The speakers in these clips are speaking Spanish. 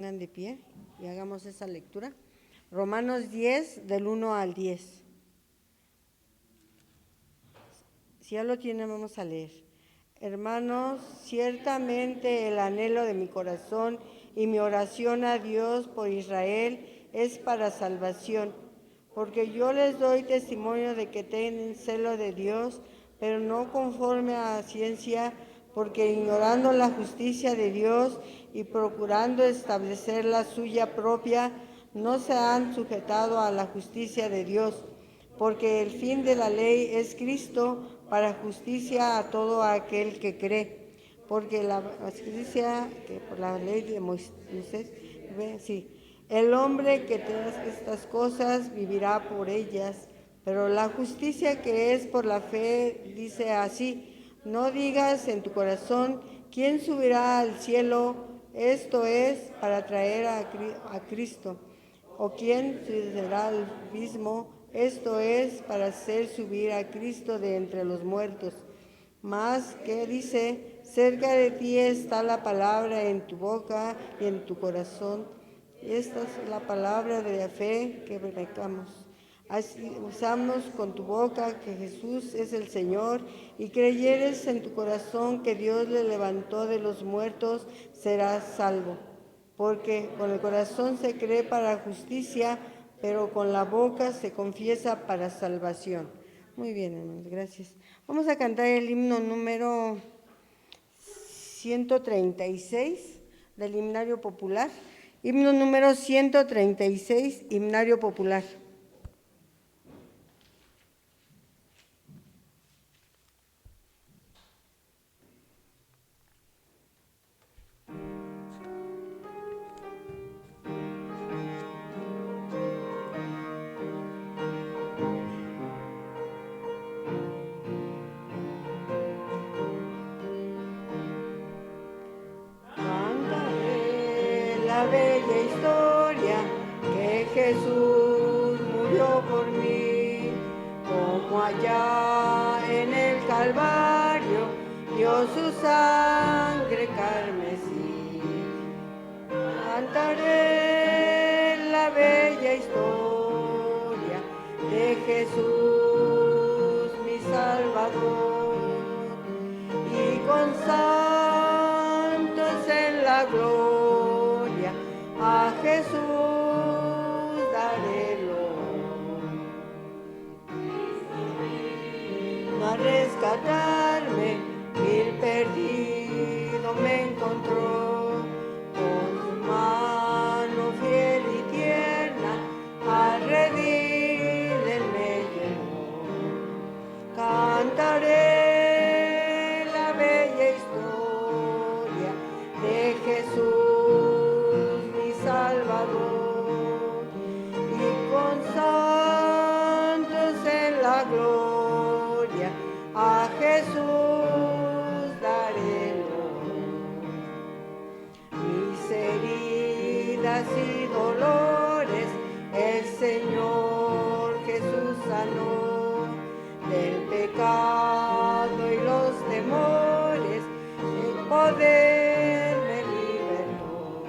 Pongan de pie y hagamos esa lectura. Romanos 10, del 1 al 10. Si ya lo tienen, vamos a leer. Hermanos, ciertamente el anhelo de mi corazón y mi oración a Dios por Israel es para salvación, porque yo les doy testimonio de que tienen celo de Dios, pero no conforme a la ciencia, porque ignorando la justicia de Dios y procurando establecer la suya propia, no se han sujetado a la justicia de Dios, porque el fin de la ley es Cristo para justicia a todo aquel que cree, porque la justicia que por la ley de Moisés, sí, el hombre que tenga estas cosas vivirá por ellas, pero la justicia que es por la fe dice así: no digas en tu corazón, ¿quién subirá al cielo? Esto es, para traer a Cristo. ¿O quién será al abismo? Esto es, para hacer subir a Cristo de entre los muertos. Mas, ¿qué dice? Cerca de ti está la palabra en tu boca y en tu corazón. Esta es la palabra de la fe que predicamos. Así usamos con tu boca que Jesús es el Señor y creyeres en tu corazón que Dios le levantó de los muertos, serás salvo. Porque con el corazón se cree para justicia, pero con la boca se confiesa para salvación. Muy bien, hermanos, gracias. Vamos a cantar el himno número 136 del Himnario Popular. Himno número 136, Himnario Popular. Cantaré la bella historia que Jesús murió por mí, como allá en el Calvario dio su sangre carmesí. Cantaré la bella historia de Jesús mi Salvador, y con santos en la gloria a Jesús daré loor. A rescatarme, mil perdido me encontró, con su mano fiel y tierna al redil él me llevó. Cantaré la bella historia de Jesús mi Salvador, y con santos en la gloria a Jesús daré loor. Mis heridas y dolores el Señor Jesús sanó, del pecado y los temores el poder me libertó.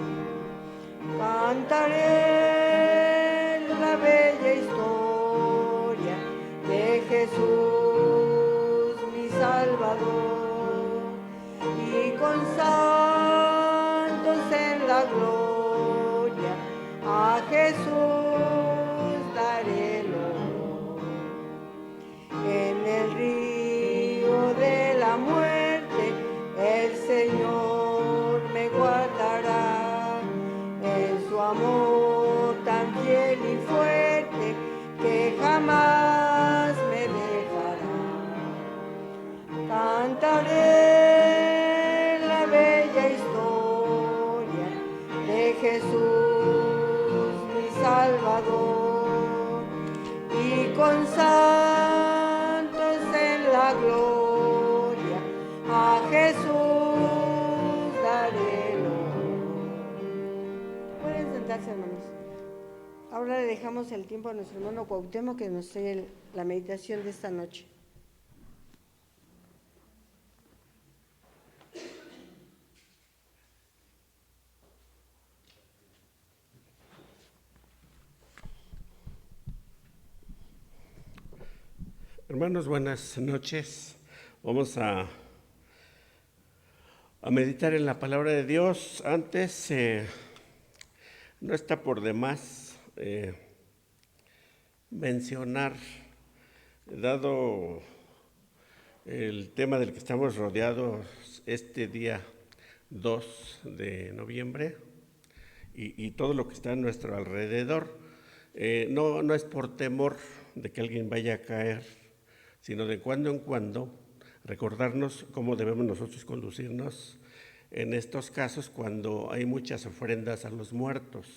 Cantaré la bella historia de Jesús mi Salvador, y con santos en la gloria a Jesús daré loor. En el río de la muerte el Señor me guardará, en su amor tan fiel y fuerte que jamás me dejará. Cantaré la bella historia de Jesús mi Salvador, y con santos en la gloria a Jesús daré loor. Pueden sentarse, hermanos. Ahora le dejamos el tiempo a nuestro hermano Cuauhtémoc que nos dé la meditación de esta noche. Hermanos, buenas noches. Vamos a meditar en la palabra de Dios. Antes, no está por demás mencionar, dado el tema del que estamos rodeados este día 2 de noviembre y todo lo que está a nuestro alrededor, no es por temor de que alguien vaya a caer, sino de cuando en cuando recordarnos cómo debemos nosotros conducirnos en estos casos cuando hay muchas ofrendas a los muertos.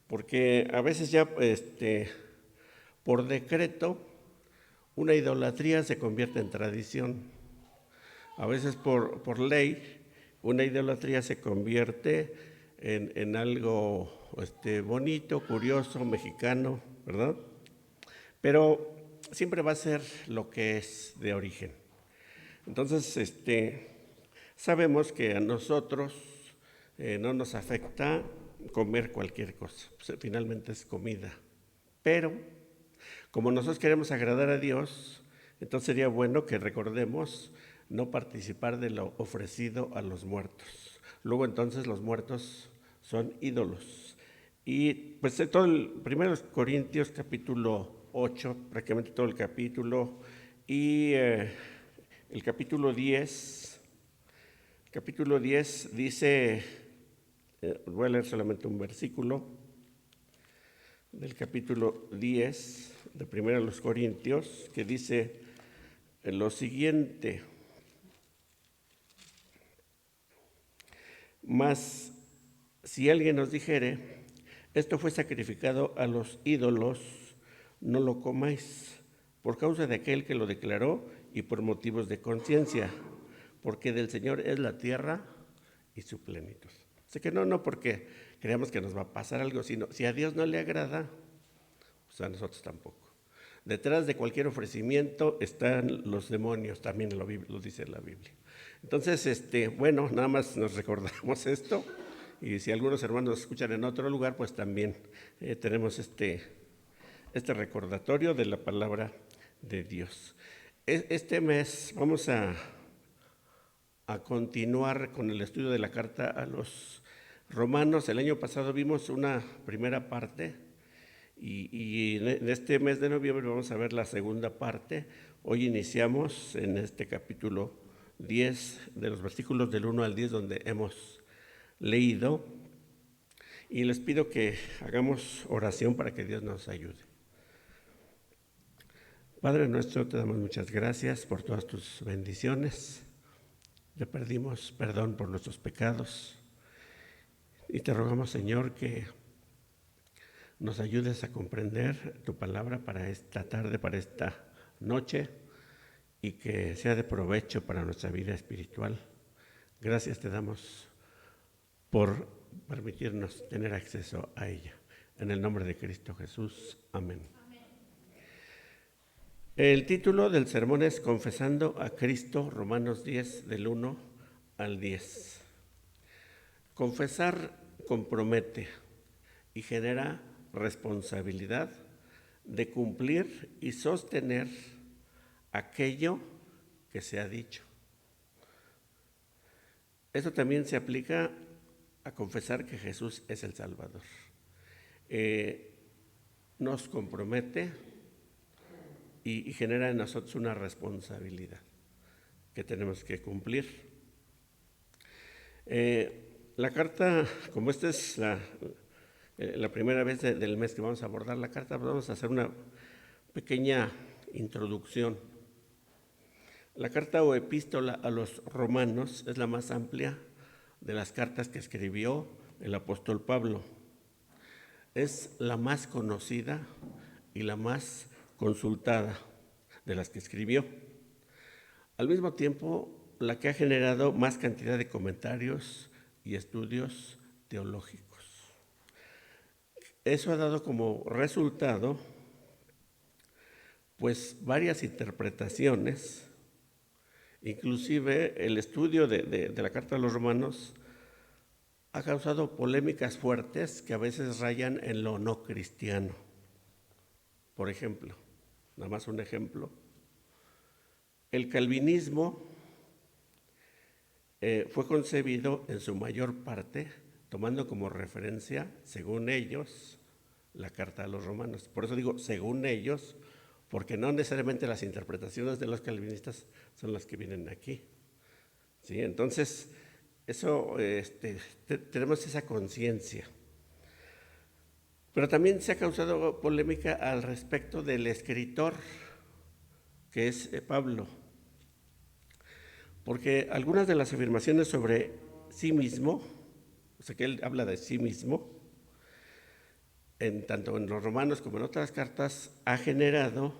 Porque a veces ya por decreto una idolatría se convierte en tradición. A veces por ley una idolatría se convierte en algo bonito, curioso, mexicano, ¿verdad? Pero siempre va a ser lo que es de origen. Entonces, sabemos que a nosotros no nos afecta comer cualquier cosa, pues, finalmente es comida. Pero como nosotros queremos agradar a Dios, entonces sería bueno que recordemos no participar de lo ofrecido a los muertos. Luego entonces los muertos son ídolos. Y pues todo el 1 Corintios capítulo 8, prácticamente todo el capítulo, y el capítulo 10 dice, voy a leer solamente un versículo del capítulo 10 de 1 Corintios, que dice lo siguiente: mas si alguien nos dijere, esto fue sacrificado a los ídolos, no lo comáis, por causa de aquel que lo declaró y por motivos de conciencia, porque del Señor es la tierra y su plenitud. Así que no porque creamos que nos va a pasar algo, sino si a Dios no le agrada, pues a nosotros tampoco. Detrás de cualquier ofrecimiento están los demonios, también lo dice la Biblia. Entonces, bueno, nada más nos recordamos esto, y si algunos hermanos escuchan en otro lugar, pues también tenemos este recordatorio de la palabra de Dios. Este mes vamos a continuar con el estudio de la carta a los romanos. El año pasado vimos una primera parte y en este mes de noviembre vamos a ver la segunda parte. Hoy iniciamos en este capítulo 10, de los versículos del 1 al 10, donde hemos leído, y les pido que hagamos oración para que Dios nos ayude. Padre nuestro, te damos muchas gracias por todas tus bendiciones. Te pedimos perdón por nuestros pecados y te rogamos, Señor, que nos ayudes a comprender tu palabra para esta tarde, para esta noche, y que sea de provecho para nuestra vida espiritual. Gracias te damos por permitirnos tener acceso a ella. En el nombre de Cristo Jesús. Amén. El título del sermón es Confesando a Cristo, Romanos 10, del 1 al 10. Confesar compromete y genera responsabilidad de cumplir y sostener aquello que se ha dicho. Esto también se aplica a confesar que Jesús es el Salvador. Nos compromete y genera en nosotros una responsabilidad que tenemos que cumplir. La carta, como esta es la primera vez del mes que vamos a abordar la carta, pues vamos a hacer una pequeña introducción. La carta o epístola a los romanos es la más amplia de las cartas que escribió el apóstol Pablo. Es la más conocida y la más consultada de las que escribió. Al mismo tiempo, la que ha generado más cantidad de comentarios y estudios teológicos. Eso ha dado como resultado, pues, varias interpretaciones. Inclusive el estudio de la Carta a los Romanos ha causado polémicas fuertes que a veces rayan en lo no cristiano. Por ejemplo, nada más un ejemplo. El calvinismo fue concebido en su mayor parte tomando como referencia, según ellos, la carta a los romanos. Por eso digo, según ellos, porque no necesariamente las interpretaciones de los calvinistas son las que vienen aquí. ¿Sí? Entonces, eso, tenemos esa conciencia. Pero también se ha causado polémica al respecto del escritor, que es Pablo, porque algunas de las afirmaciones sobre sí mismo, o sea que él habla de sí mismo, tanto en los romanos como en otras cartas, ha generado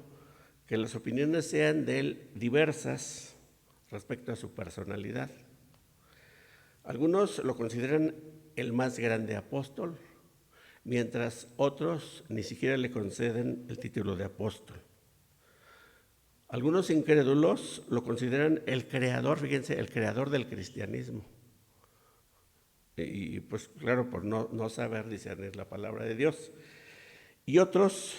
que las opiniones sean de él diversas respecto a su personalidad. Algunos lo consideran el más grande apóstol, mientras otros ni siquiera le conceden el título de apóstol. Algunos incrédulos lo consideran el creador, fíjense, el creador del cristianismo. Y pues claro, por no saber discernir la palabra de Dios. Y otros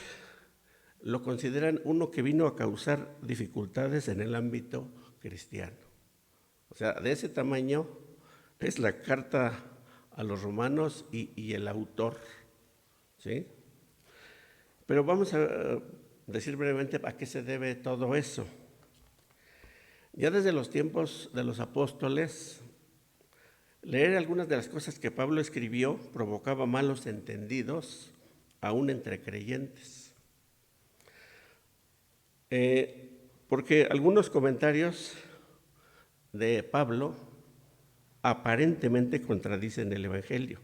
lo consideran uno que vino a causar dificultades en el ámbito cristiano. O sea, de ese tamaño es la carta a los romanos y el autor, ¿sí? Pero vamos a decir brevemente a qué se debe todo eso. Ya desde los tiempos de los apóstoles, leer algunas de las cosas que Pablo escribió provocaba malos entendidos, aún entre creyentes. Porque algunos comentarios de Pablo aparentemente contradicen el Evangelio.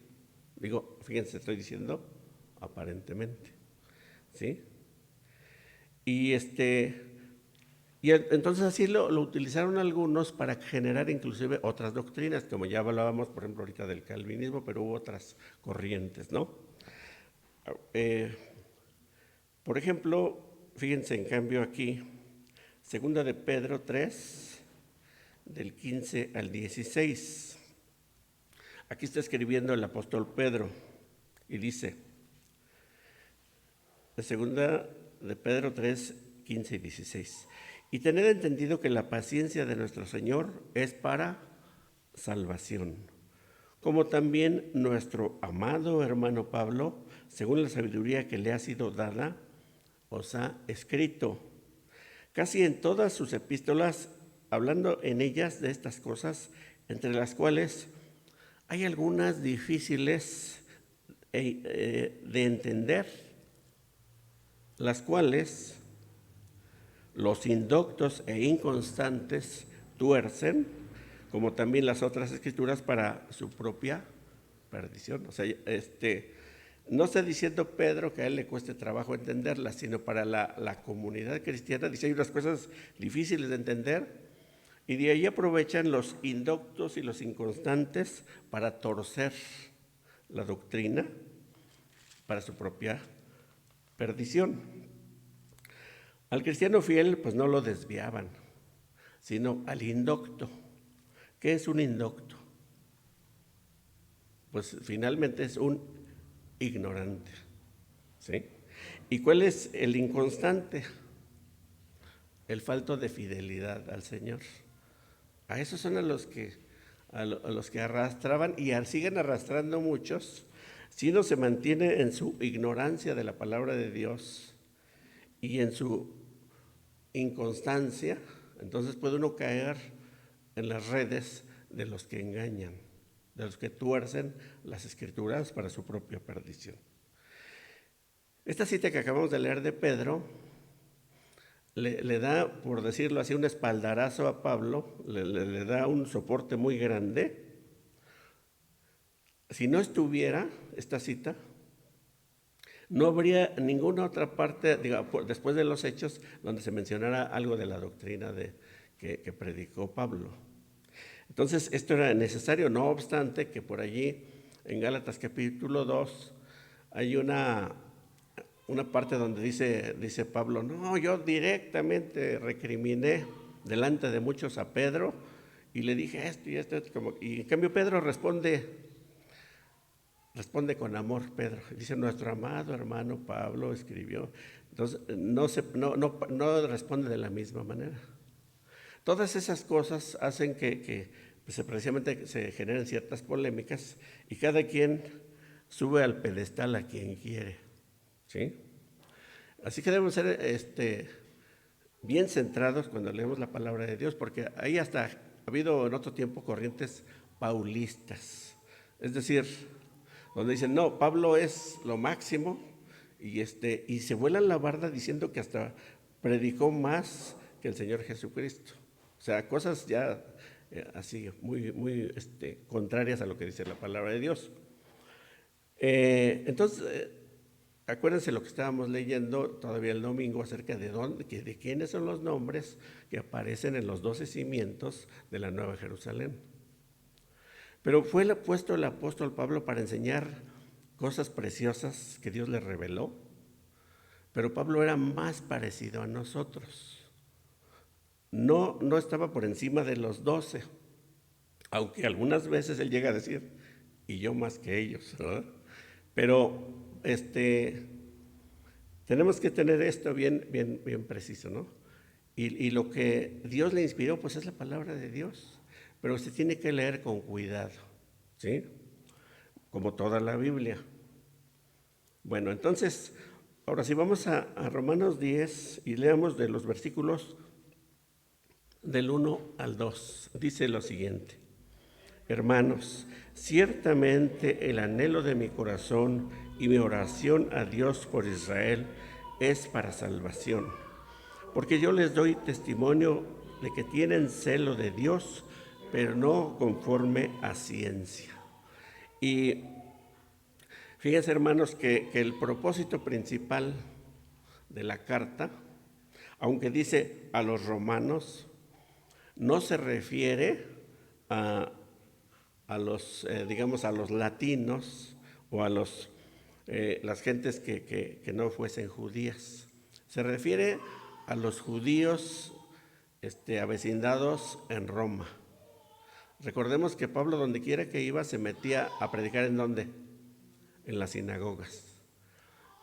Digo, fíjense, estoy diciendo aparentemente, ¿sí? Y entonces así lo utilizaron algunos para generar inclusive otras doctrinas, como ya hablábamos, por ejemplo, ahorita del calvinismo, pero hubo otras corrientes, ¿no? Por ejemplo, fíjense en cambio aquí, segunda de Pedro 3, del 15 al 16. Aquí está escribiendo el apóstol Pedro y dice, la segunda de Pedro 3, 15 y 16. Y tener entendido que la paciencia de nuestro Señor es para salvación, como también nuestro amado hermano Pablo, según la sabiduría que le ha sido dada, os ha escrito. Casi en todas sus epístolas, hablando en ellas de estas cosas, entre las cuales hay algunas difíciles de entender, las cuales los indoctos e inconstantes tuercen, como también las otras escrituras, para su propia perdición. O sea, no está diciendo Pedro que a él le cueste trabajo entenderlas, sino para la comunidad cristiana. Dice, hay unas cosas difíciles de entender, y de ahí aprovechan los indoctos y los inconstantes para torcer la doctrina para su propia perdición. Al cristiano fiel, pues no lo desviaban, sino al indocto. ¿Qué es un indocto? Pues finalmente es un ignorante, ¿sí? ¿Y cuál es el inconstante? El falto de fidelidad al Señor. A esos son a los que arrastraban y siguen arrastrando muchos, si uno se mantiene en su ignorancia de la palabra de Dios y en su inconstancia, entonces puede uno caer en las redes de los que engañan, de los que tuercen las escrituras para su propia perdición. Esta cita que acabamos de leer de Pedro le da, por decirlo así, un espaldarazo a Pablo, le da un soporte muy grande. Si no estuviera esta cita, no habría ninguna otra parte, después de los Hechos, donde se mencionara algo de la doctrina que predicó Pablo. Entonces, esto era necesario, no obstante que por allí, en Gálatas capítulo 2, hay una parte donde dice Pablo, no, yo directamente recriminé delante de muchos a Pedro y le dije esto y esto, y en cambio Pedro responde responde con amor Pedro. Dice, nuestro amado hermano Pablo escribió. Entonces, no responde de la misma manera. Todas esas cosas hacen que pues, precisamente se generen ciertas polémicas y cada quien sube al pedestal a quien quiere, ¿sí? Así que debemos ser bien centrados cuando leemos la palabra de Dios, porque ahí hasta ha habido en otro tiempo corrientes paulistas, es decir, donde dicen, no, Pablo es lo máximo, y se vuelan la barda diciendo que hasta predicó más que el Señor Jesucristo. O sea, cosas ya así muy contrarias a lo que dice la palabra de Dios. Entonces, acuérdense lo que estábamos leyendo todavía el domingo acerca de quiénes son los nombres que aparecen en los 12 cimientos de la Nueva Jerusalén. Pero fue puesto el apóstol Pablo para enseñar cosas preciosas que Dios le reveló, pero Pablo era más parecido a nosotros. No estaba por encima de los 12, aunque algunas veces él llega a decir, y yo más que ellos, ¿verdad? Pero tenemos que tener esto bien preciso, ¿no? Y lo que Dios le inspiró, pues es la palabra de Dios, pero se tiene que leer con cuidado, ¿sí? Como toda la Biblia. Bueno, entonces, ahora sí vamos a Romanos 10 y leamos de los versículos del 1 al 2. Dice lo siguiente: hermanos, ciertamente el anhelo de mi corazón y mi oración a Dios por Israel es para salvación, porque yo les doy testimonio de que tienen celo de Dios, pero no conforme a ciencia. Y fíjense, hermanos, que el propósito principal de la carta, aunque dice a los romanos, no se refiere a los, digamos, a los latinos o a las gentes que no fuesen judías. Se refiere a los judíos avecindados en Roma. Recordemos que Pablo, donde quiera que iba, se metía a predicar. ¿En dónde? En las sinagogas.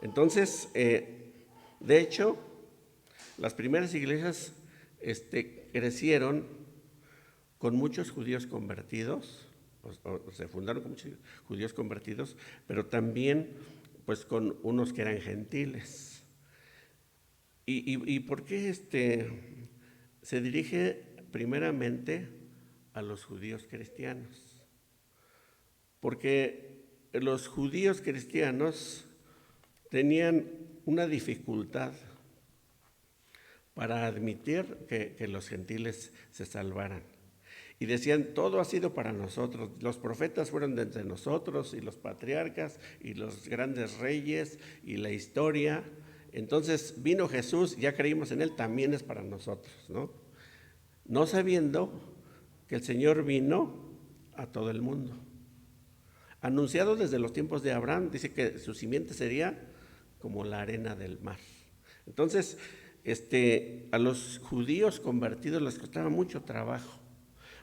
Entonces, de hecho, las primeras iglesias crecieron con muchos judíos convertidos, o se fundaron con muchos judíos convertidos, pero también pues con unos que eran gentiles. ¿Y por qué se dirige primeramente a los judíos cristianos? Porque los judíos cristianos tenían una dificultad para admitir que los gentiles se salvaran. Y decían, todo ha sido para nosotros, los profetas fueron de entre nosotros, y los patriarcas, y los grandes reyes, y la historia. Entonces vino Jesús, ya creímos en él, también es para nosotros, ¿no? No sabiendo que el Señor vino a todo el mundo. Anunciado desde los tiempos de Abraham, dice que su simiente sería como la arena del mar. Entonces, a los judíos convertidos les costaba mucho trabajo,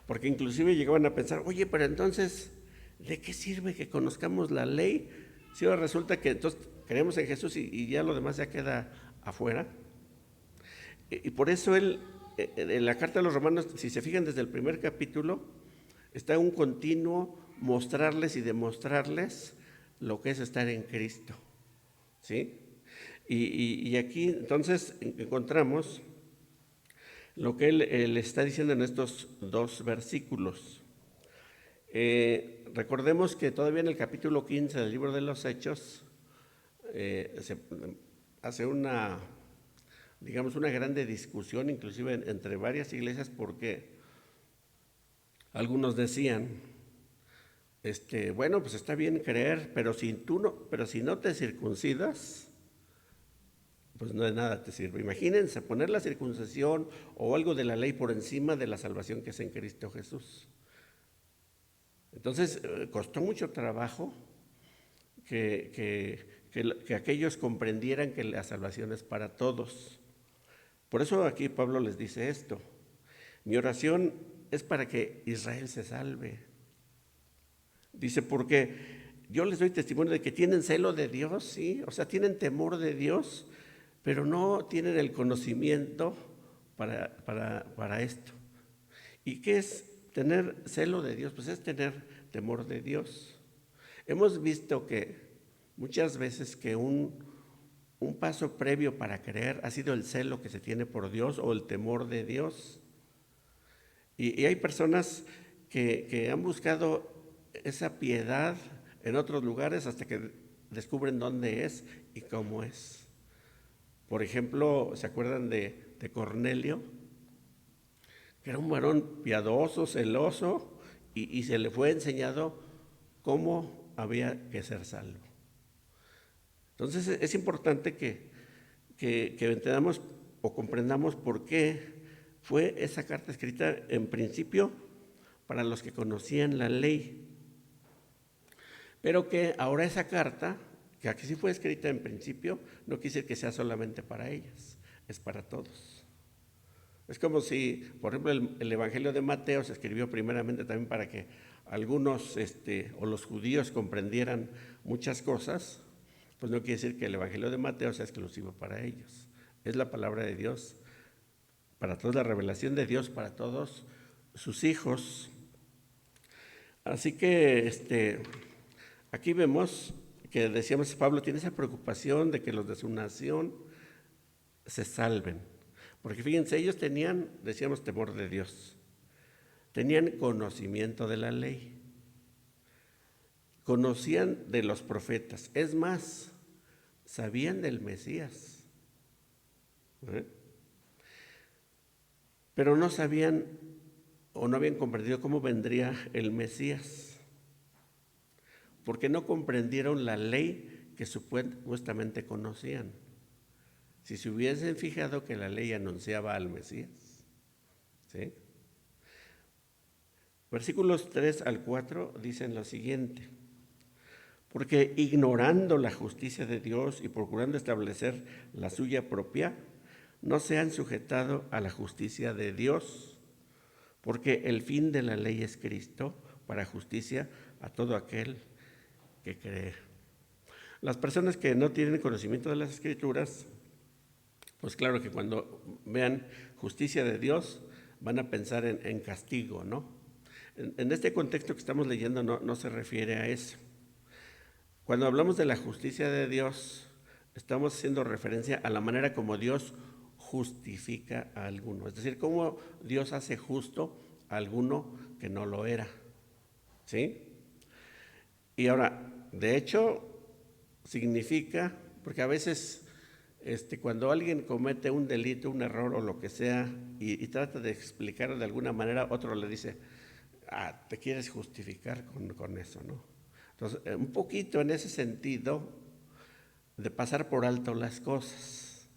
porque inclusive llegaban a pensar, oye, pero entonces, ¿de qué sirve que conozcamos la ley? Si ahora resulta que entonces creemos en Jesús y ya lo demás ya queda afuera. Y por eso él, en la carta a los romanos, si se fijan desde el primer capítulo, está un continuo mostrarles y demostrarles lo que es estar en Cristo, ¿sí? Y aquí entonces encontramos lo que él está diciendo en estos dos versículos. Recordemos que todavía en el capítulo 15 del libro de los Hechos se hace una grande discusión, inclusive entre varias iglesias, porque algunos decían, bueno, pues está bien creer, pero si no te circuncidas, pues no de nada te sirve. Imagínense poner la circuncisión o algo de la ley por encima de la salvación que es en Cristo Jesús. Entonces, costó mucho trabajo que aquellos comprendieran que la salvación es para todos. Por eso aquí Pablo les dice esto: mi oración es para que Israel se salve. Dice, porque yo les doy testimonio de que tienen celo de Dios, sí, o sea, tienen temor de Dios, pero no tienen el conocimiento para esto. ¿Y qué es tener celo de Dios? Pues es tener temor de Dios. Hemos visto que muchas veces que un paso previo para creer ha sido el celo que se tiene por Dios o el temor de Dios. Y hay personas que han buscado esa piedad en otros lugares hasta que descubren dónde es y cómo es. Por ejemplo, ¿se acuerdan de Cornelio? Que era un varón piadoso, celoso, y se le fue enseñado cómo había que ser salvo. Entonces es importante que entendamos o comprendamos por qué fue esa carta escrita en principio para los que conocían la ley, pero que ahora esa carta, que aquí sí fue escrita en principio, no quiere decir que sea solamente para ellas, es para todos. Es como si, por ejemplo, el Evangelio de Mateo se escribió primeramente también para que algunos o los judíos comprendieran muchas cosas, pues no quiere decir que el Evangelio de Mateo sea exclusivo para ellos. Es la palabra de Dios para todos, la revelación de Dios para todos sus hijos. Así que aquí vemos que decíamos, Pablo tiene esa preocupación de que los de su nación se salven. Porque fíjense, ellos tenían, decíamos, temor de Dios. Tenían conocimiento de la ley. Conocían de los profetas. Es más, sabían del Mesías. Pero no sabían o no habían comprendido cómo vendría el Mesías. Porque no comprendieron la ley que supuestamente conocían. Si se hubiesen fijado que la ley anunciaba al Mesías. ¿Sí? Versículos 3 al 4 dicen lo siguiente: porque ignorando la justicia de Dios y procurando establecer la suya propia, no se han sujetado a la justicia de Dios, porque el fin de la ley es Cristo para justicia a todo aquel que cree. Las personas que no tienen conocimiento de las Escrituras, pues claro que cuando vean justicia de Dios van a pensar en castigo, ¿no? En este contexto que estamos leyendo no se refiere a eso. Cuando hablamos de la justicia de Dios, estamos haciendo referencia a la manera como Dios justifica a alguno. Es decir, cómo Dios hace justo a alguno que no lo era. ¿Sí? Y ahora, de hecho, significa, porque a veces cuando alguien comete un delito, un error o lo que sea, y trata de explicarlo de alguna manera, otro le dice, te quieres justificar con eso, ¿no? Entonces, un poquito en ese sentido de pasar por alto las cosas,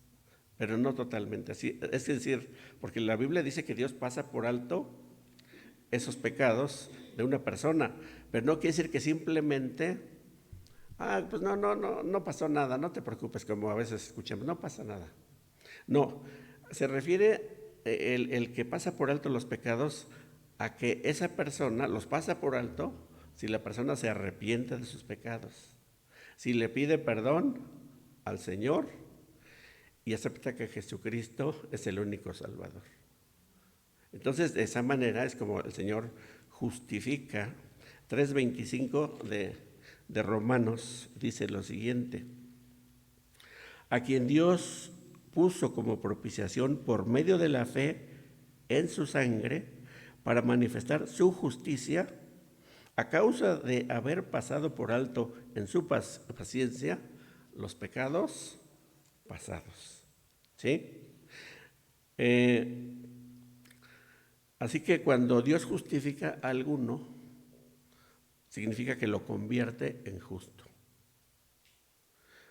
pero no totalmente así. Es decir, porque la Biblia dice que Dios pasa por alto esos pecados de una persona, pero no quiere decir que simplemente, pues no pasó nada, no te preocupes, como a veces escuchamos, no pasa nada. No, se refiere el que pasa por alto los pecados a que esa persona los pasa por alto si la persona se arrepiente de sus pecados, si le pide perdón al Señor y acepta que Jesucristo es el único Salvador. Entonces, de esa manera es como el Señor justifica. 3:25 de Romanos dice lo siguiente: a quien Dios puso como propiciación por medio de la fe en su sangre para manifestar su justicia a causa de haber pasado por alto en su paciencia los pecados pasados. ¿Sí? Así que cuando Dios justifica a alguno, significa que lo convierte en justo.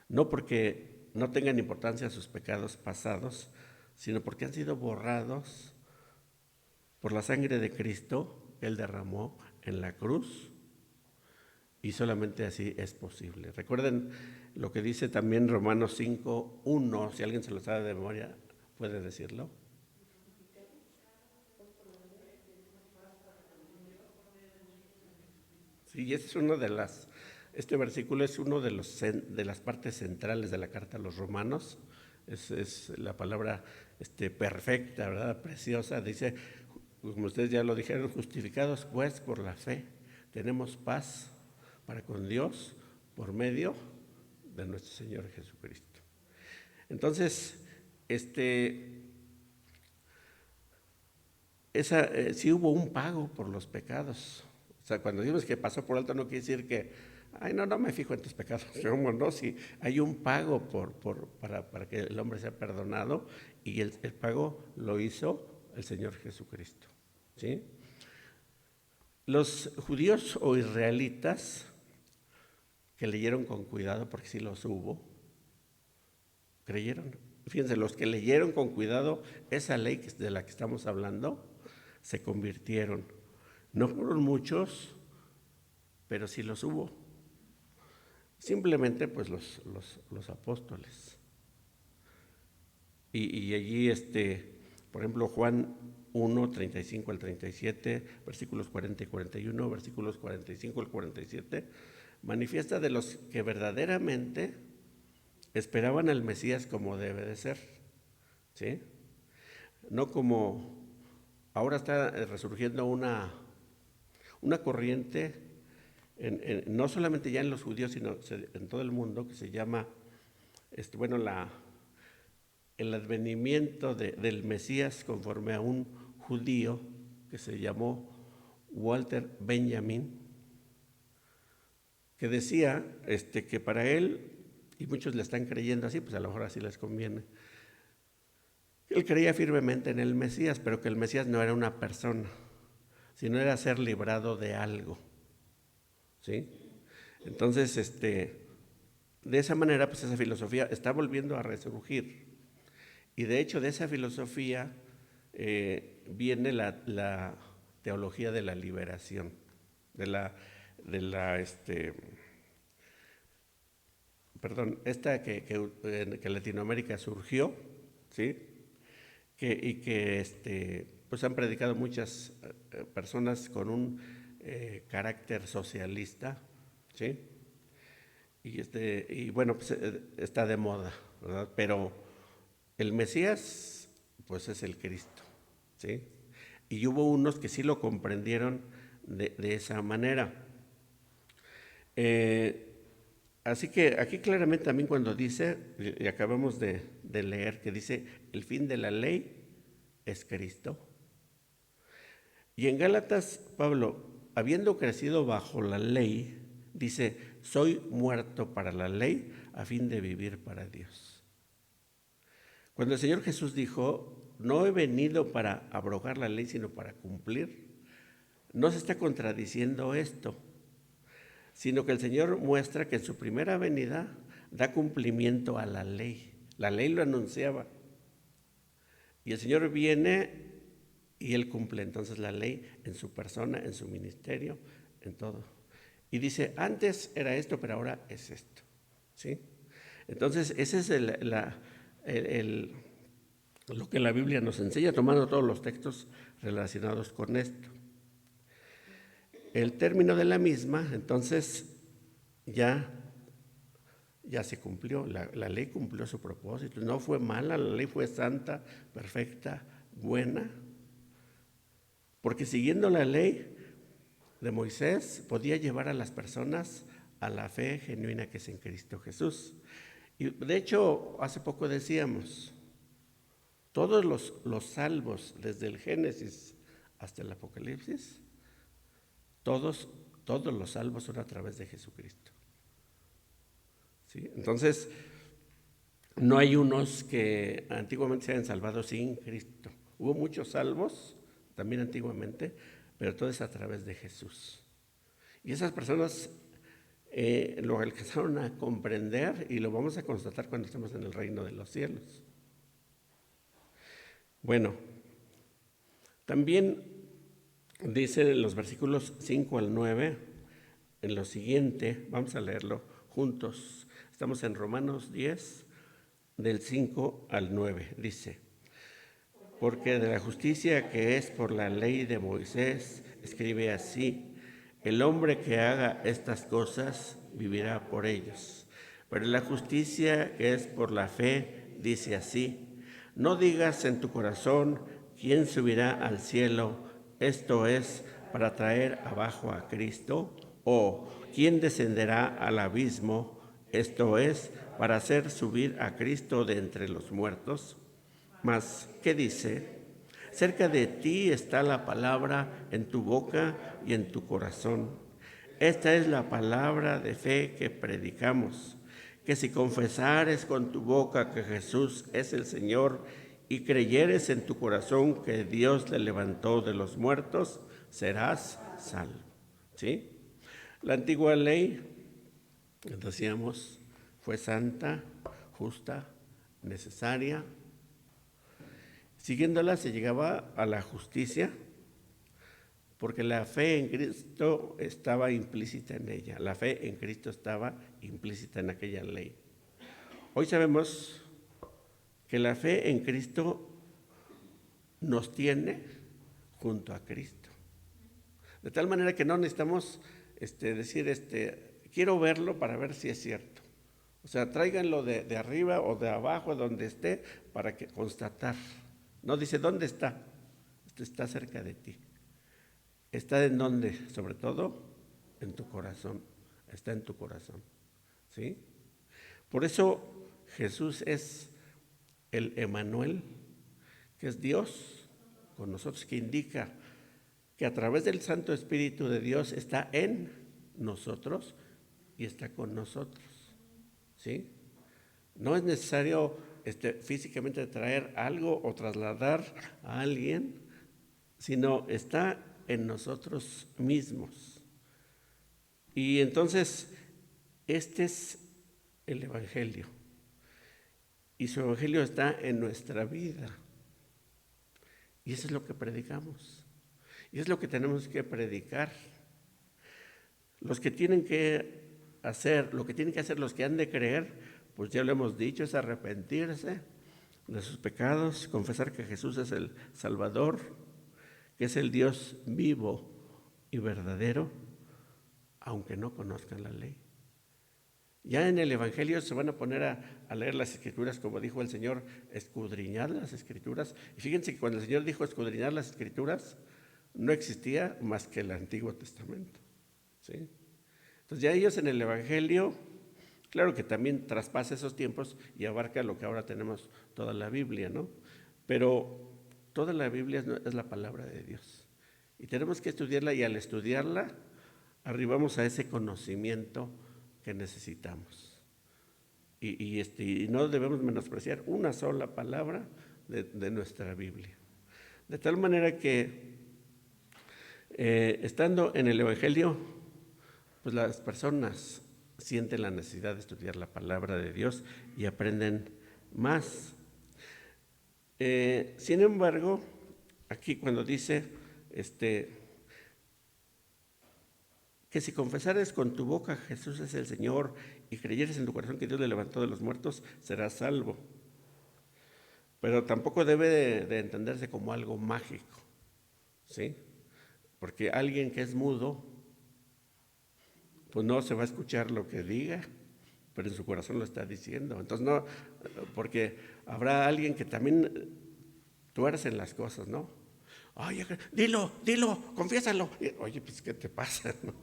No porque no tengan importancia sus pecados pasados, sino porque han sido borrados por la sangre de Cristo que Él derramó en la cruz, y solamente así es posible. Recuerden lo que dice también Romanos 5:1, si alguien se lo sabe de memoria, puede decirlo. Sí, y esa es una de las Este versículo es uno de las partes centrales de la carta a los Romanos. Es la palabra perfecta, ¿verdad? Preciosa. Dice, como ustedes ya lo dijeron, justificados pues por la fe, tenemos paz para con Dios por medio de nuestro Señor Jesucristo. Entonces, sí hubo un pago por los pecados. O sea, cuando decimos que pasó por alto, no quiere decir que, no me fijo en tus pecados. No, sí, hay un pago para que el hombre sea perdonado, y el pago lo hizo el Señor Jesucristo. ¿Sí? Los judíos o israelitas que leyeron con cuidado, porque sí los hubo, creyeron. Fíjense, los que leyeron con cuidado esa ley de la que estamos hablando, se convirtieron. No fueron muchos, pero sí los hubo. Simplemente pues los apóstoles. Y allí, por ejemplo, Juan 1, 35 al 37, versículos 40 y 41, versículos 45 al 47, manifiesta de los que verdaderamente esperaban al Mesías como debe de ser, ¿sí? No como ahora está resurgiendo una corriente, no solamente ya en los judíos, sino en todo el mundo, que se llama, el advenimiento del Mesías conforme a un judío que se llamó Walter Benjamin, que decía que para él, y muchos le están creyendo así, pues a lo mejor así les conviene, él creía firmemente en el Mesías, pero que el Mesías no era una persona, sino era ser librado de algo, ¿sí? Entonces, de esa manera, pues esa filosofía está volviendo a resurgir. Y de hecho, de esa filosofía viene la teología de la liberación, que en Latinoamérica surgió, ¿sí? Y que pues han predicado muchas personas con un carácter socialista, ¿sí? Y bueno, pues está de moda, ¿verdad? Pero el Mesías, pues es el Cristo, ¿sí? Y hubo unos que sí lo comprendieron de esa manera. Así que aquí claramente también cuando dice, y acabamos de leer, que dice, el fin de la ley es Cristo. Y en Gálatas, Pablo, habiendo crecido bajo la ley, dice, soy muerto para la ley a fin de vivir para Dios. Cuando el Señor Jesús dijo, no he venido para abrogar la ley, sino para cumplir, no se está contradiciendo esto, sino que el Señor muestra que en su primera venida da cumplimiento a la ley. La ley lo anunciaba. Y el Señor viene y Él cumple entonces la ley en su persona, en su ministerio, en todo. Y dice, antes era esto, pero ahora es esto, ¿sí? Entonces, ese es lo que la Biblia nos enseña, tomando todos los textos relacionados con esto. El término de la misma, entonces, ya se cumplió, la ley cumplió su propósito, no fue mala, la ley fue santa, perfecta, buena, porque siguiendo la ley de Moisés podía llevar a las personas a la fe genuina que es en Cristo Jesús. Y de hecho, hace poco decíamos, todos los salvos, desde el Génesis hasta el Apocalipsis, todos los salvos son a través de Jesucristo, ¿sí? Entonces, no hay unos que antiguamente se hayan salvado sin Cristo. Hubo muchos salvos, también antiguamente, pero todo es a través de Jesús. Y esas personas lo alcanzaron a comprender y lo vamos a constatar cuando estemos en el reino de los cielos. Bueno, también dice en los versículos 5 al 9, en lo siguiente, vamos a leerlo juntos. Estamos en Romanos 10, del 5 al 9, dice, porque de la justicia que es por la ley de Moisés, escribe así, el hombre que haga estas cosas vivirá por ellos. Pero la justicia que es por la fe dice así: no digas en tu corazón, ¿quién subirá al cielo? Esto es, para traer abajo a Cristo. O, ¿quién descenderá al abismo? Esto es, para hacer subir a Cristo de entre los muertos. Mas, ¿qué dice? Cerca de ti está la palabra, en tu boca y en tu corazón. Esta es la palabra de fe que predicamos, que si confesares con tu boca que Jesús es el Señor y creyeres en tu corazón que Dios le levantó de los muertos, serás salvo. ¿Sí? La antigua ley, decíamos, fue santa, justa, necesaria. Siguiéndola se llegaba a la justicia, porque la fe en Cristo estaba implícita en ella. La fe en Cristo estaba implícita en aquella ley. Hoy sabemos que la fe en Cristo nos tiene junto a Cristo. De tal manera que no necesitamos decir, quiero verlo para ver si es cierto. O sea, tráiganlo de arriba o de abajo, donde esté, para constatar. No dice, ¿dónde está? Esto está cerca de ti. ¿Está en dónde? Sobre todo en tu corazón. Está en tu corazón. ¿Sí? Por eso Jesús es el Emmanuel, que es Dios con nosotros, que indica que a través del Santo Espíritu de Dios está en nosotros y está con nosotros. ¿Sí? No es necesario físicamente traer algo o trasladar a alguien, sino está en nosotros mismos. Y entonces, este es el Evangelio. Y su Evangelio está en nuestra vida. Y eso es lo que predicamos. Y es lo que tenemos que predicar. Los que tienen que hacer, lo que tienen que hacer los que han de creer, pues ya lo hemos dicho, es arrepentirse de sus pecados, confesar que Jesús es el Salvador, que es el Dios vivo y verdadero, aunque no conozcan la ley. Ya en el Evangelio se van a poner a leer las Escrituras, como dijo el Señor, escudriñad las Escrituras. Y fíjense que cuando el Señor dijo escudriñar las Escrituras, no existía más que el Antiguo Testamento. ¿Sí? Entonces ya ellos en el Evangelio, claro que también traspasa esos tiempos y abarca lo que ahora tenemos toda la Biblia, ¿no? Pero toda la Biblia es la palabra de Dios. Y tenemos que estudiarla, y al estudiarla arribamos a ese conocimiento que necesitamos. Y no debemos menospreciar una sola palabra de nuestra Biblia. De tal manera que estando en el Evangelio, pues las personas sienten la necesidad de estudiar la palabra de Dios y aprenden más. Sin embargo, aquí cuando dice que si confesares con tu boca Jesús es el Señor y creyeres en tu corazón que Dios le levantó de los muertos, serás salvo. Pero tampoco debe de entenderse como algo mágico, ¿sí? Porque alguien que es mudo, pues no se va a escuchar lo que diga, pero en su corazón lo está diciendo. Entonces no, porque habrá alguien que también tuerce las cosas, ¿no? Oye, dilo, confiésalo. Oye, pues ¿qué te pasa? ¿No?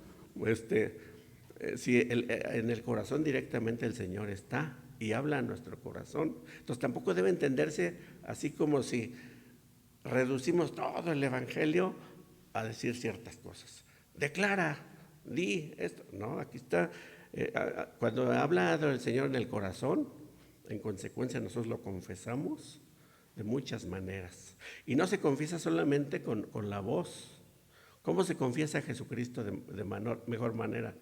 Si en el corazón directamente el Señor está y habla a nuestro corazón, entonces tampoco debe entenderse así como si reducimos todo el Evangelio a decir ciertas cosas. Declara, di esto. No, aquí está. Cuando habla el Señor en el corazón, en consecuencia nosotros lo confesamos de muchas maneras. Y no se confiesa solamente con la voz. ¿Cómo se confiesa a Jesucristo de mejor manera?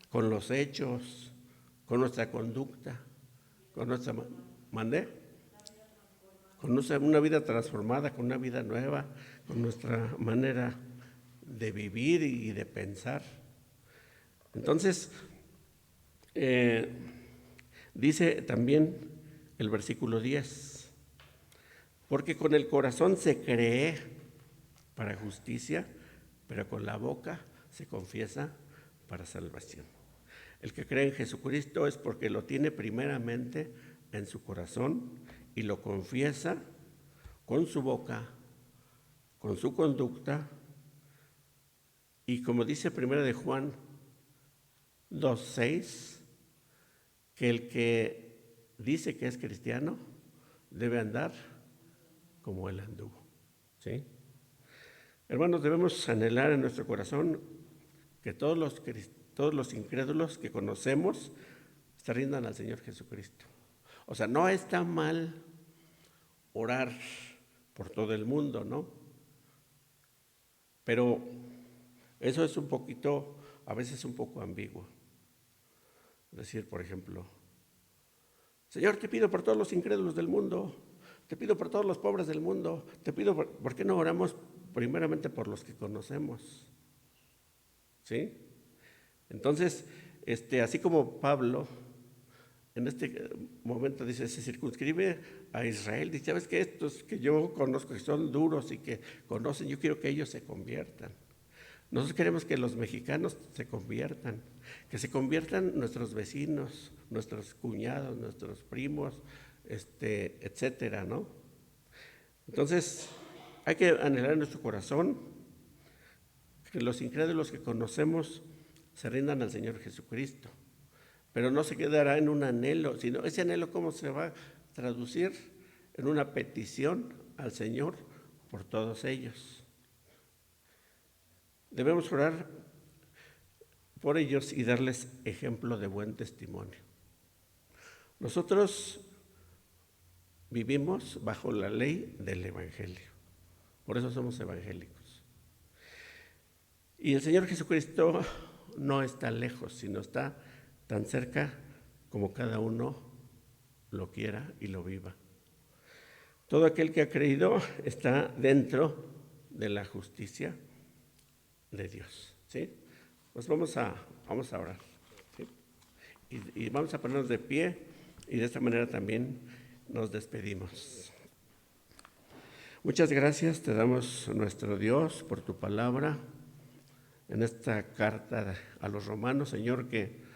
Con los hechos, con nuestra conducta, con nuestra con una vida transformada, con una vida nueva, con nuestra manera de vivir y de pensar. Entonces, dice también el versículo 10, porque con el corazón se cree para justicia, pero con la boca se confiesa para salvación. El que cree en Jesucristo es porque lo tiene primeramente en su corazón y lo confiesa con su boca, con su conducta, y como dice 1 de Juan 2:6, que el que dice que es cristiano debe andar como él anduvo. ¿Sí? Hermanos, debemos anhelar en nuestro corazón que todos los incrédulos que conocemos se rindan al Señor Jesucristo. O sea, no está mal orar por todo el mundo, ¿no? Pero eso es un poquito, a veces un poco ambiguo. Decir, por ejemplo, Señor, te pido por todos los incrédulos del mundo, te pido por todos los pobres del mundo, te pido ¿por qué no oramos primeramente por los que conocemos? ¿Sí? Entonces, así como Pablo en este momento dice, se circunscribe a Israel, dice, ¿sabes qué? Estos que yo conozco, que son duros y que conocen, yo quiero que ellos se conviertan. Nosotros queremos que los mexicanos se conviertan, que se conviertan nuestros vecinos, nuestros cuñados, nuestros primos, etcétera, ¿no? Entonces, hay que anhelar en nuestro corazón que los incrédulos que conocemos se rindan al Señor Jesucristo, pero no se quedará en un anhelo, sino ese anhelo cómo se va a traducir en una petición al Señor por todos ellos. Debemos orar por ellos y darles ejemplo de buen testimonio. Nosotros vivimos bajo la ley del Evangelio, por eso somos evangélicos. Y el Señor Jesucristo no está lejos, sino está tan cerca como cada uno lo quiera y lo viva. Todo aquel que ha creído está dentro de la justicia de Dios, ¿sí? Pues vamos a orar, ¿sí? Y vamos a ponernos de pie y de esta manera también nos despedimos. Muchas gracias te damos, nuestro Dios, por tu palabra en esta carta a los romanos, Señor, que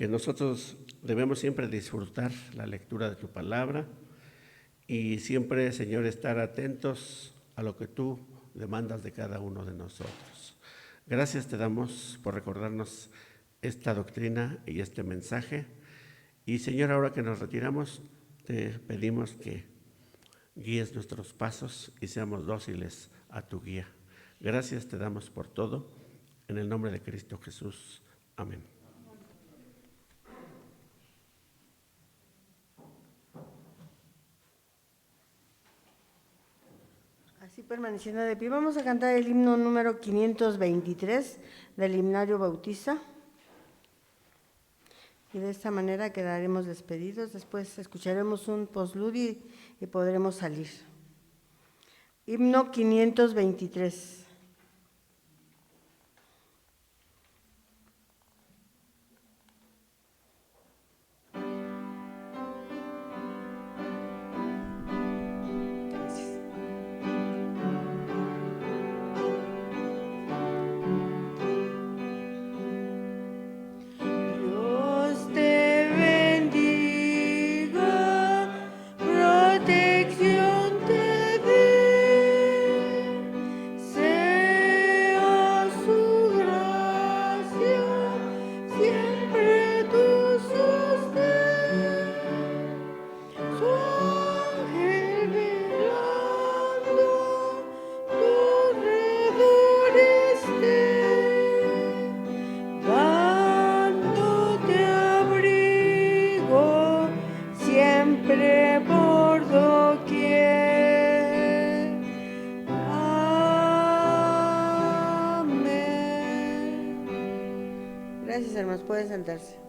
nosotros debemos siempre disfrutar la lectura de tu palabra y siempre, Señor, estar atentos a lo que tú demandas de cada uno de nosotros. Gracias te damos por recordarnos esta doctrina y este mensaje. Y, Señor, ahora que nos retiramos, te pedimos que guíes nuestros pasos y seamos dóciles a tu guía. Gracias te damos por todo. En el nombre de Cristo Jesús. Amén. Así permaneciendo de pie, vamos a cantar el himno número 523 del Himnario Bautista. Y de esta manera quedaremos despedidos. Después escucharemos un postludio y podremos salir. Himno 523. Gracias, hermanos. Pueden sentarse.